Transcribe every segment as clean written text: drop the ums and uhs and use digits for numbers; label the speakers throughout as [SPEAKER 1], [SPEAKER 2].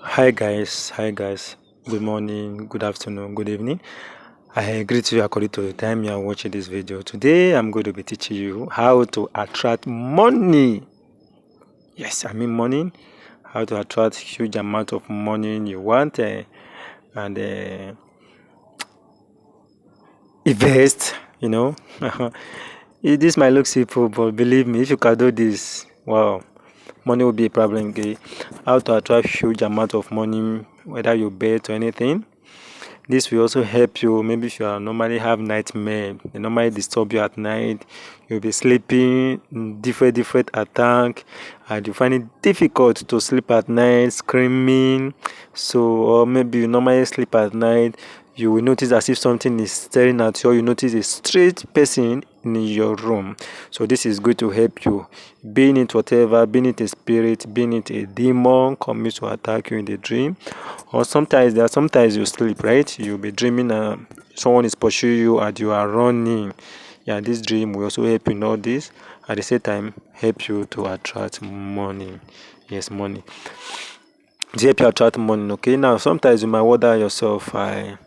[SPEAKER 1] Hi guys, good morning, good afternoon, good evening. I greet you according to the time you are watching this video. Today I'm going to be teaching you how to attract money. Yes, I mean money. How to attract huge amount of money you want and invest. This might look simple, but believe me, if you can do this, wow, money will be a problem. Okay, how to attract huge amount of money, whether you bet or anything. This will also help you. Maybe if you are normally have nightmare, they normally disturb you at night. You'll be sleeping different attack, and you find it difficult to sleep at night, screaming. So, or maybe you normally sleep at night. You will notice as if something is staring at you. Or you notice a strange person in your room. So this is going to help you. Being it whatever, being it a spirit, being it a demon comes to attack you in the dream, or sometimes you sleep, right? You'll be dreaming someone is pursuing you and you are running. Yeah, this dream will also help you know this. At the same time, help you to attract money. Yes, money. To help you attract money. Okay, now sometimes you might wonder yourself, I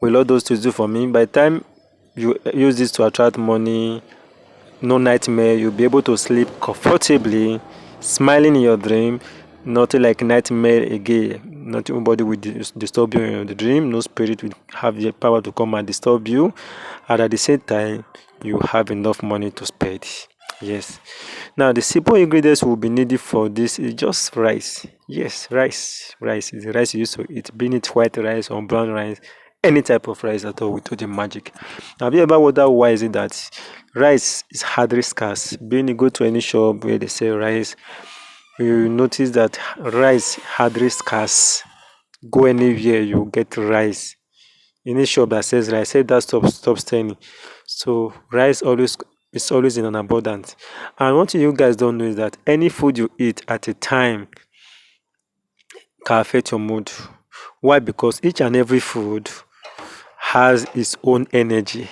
[SPEAKER 1] will all those things do for me? By the time you use this to attract money, no nightmare, you'll be able to sleep comfortably, smiling in your dream, nothing like nightmare again. Not nobody will disturb you in the dream, no spirit will have the power to come and disturb you, and at the same time you have enough money to spend. Yes, now the simple ingredients will be needed for this is just rice. Yes, rice is the rice you used to eat, being it white rice or brown rice, any type of rice at all. We do the magic. Have you ever wondered why is it that rice is hardly scarce? Being you go to any shop where they sell rice, you notice that rice hardly scarce. Go anywhere, you get rice. Any shop that sells rice, say that stop selling. So rice always is always in an abundance. And one thing you guys don't know is that any food you eat at a time can affect your mood. Why? Because each and every food has its own energy.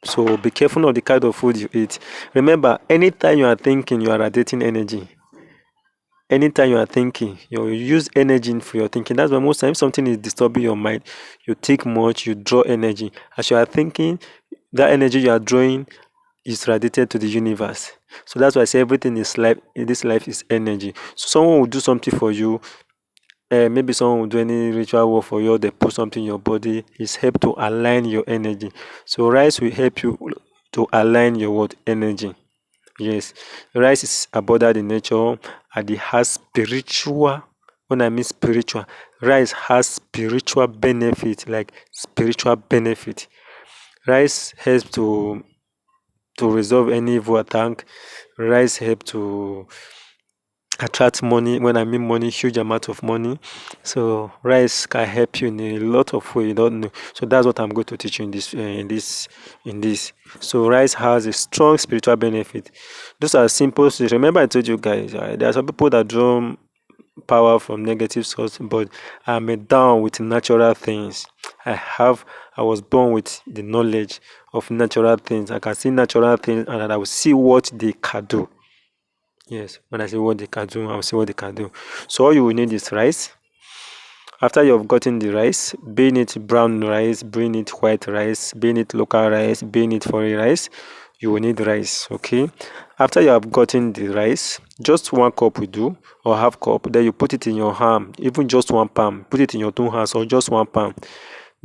[SPEAKER 1] So be careful of the kind of food you eat. Remember, anytime you are thinking, you are radiating energy. Anytime you are thinking, you use energy for your thinking. That's why most times something is disturbing your mind, you think much, you draw energy. As you are thinking, that energy you are drawing is radiated to the universe. So that's why I say everything is life. In this life is energy. So someone will do something for you. Maybe someone will do any ritual work for you. They put something in your body. It's help to align your energy. So rice will help you to align your what energy. Yes, rice is abundant in nature and it has spiritual. When I mean spiritual, rice has spiritual benefit, like spiritual benefit. Rice helps to resolve any evil attack. Rice help to attract money. When I mean money, huge amount of money. So rice can help you in a lot of way you don't know. So that's what I'm going to teach you in this. So rice has a strong spiritual benefit. Those are simple things. Remember I told you guys, there are some people that draw power from negative source, but I'm down with natural things. I was born with the knowledge of natural things. I can see natural things and I will see what they can do. Yes, when I say what they can do, I'll see what they can do. So all you will need is rice. After you've gotten the rice, being it brown rice, being it white rice, being it local rice, being it foreign rice, you will need rice. Okay. After you have gotten the rice, just 1 cup will do, or half cup. Then you put it in your hand, even just 1 palm. Put it in your 2 hands, or just 1 palm.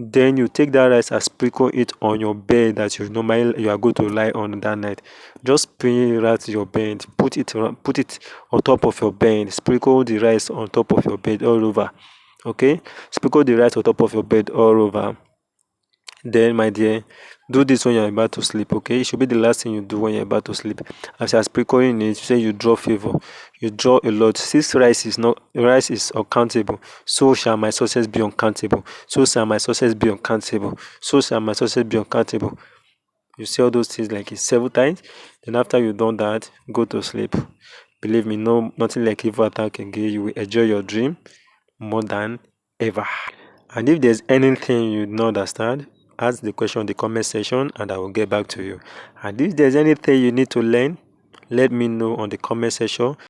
[SPEAKER 1] Then you take that rice and sprinkle it on your bed that you are going to lie on that night. Just sprinkle it your bed. Put it on top of your bed. Sprinkle the rice on top of your bed all over. Okay, sprinkle the rice on top of your bed all over. Then, my dear, do this when you're about to sleep. Okay, it should be the last thing you do when you're about to sleep. As you're sprinkling it, say you draw favor. You draw a lot. Since rice is uncountable, so shall my success be uncountable. So shall my success be uncountable. So shall my success be uncountable. You say all those things like it 7 times. Then after you've done that, go to sleep. Believe me, no, nothing like evil attack again. You will enjoy your dream more than ever. And if there's anything you don't understand, ask the question in the comment section and I will get back to you. And if there's anything you need to learn, let me know on the comment section.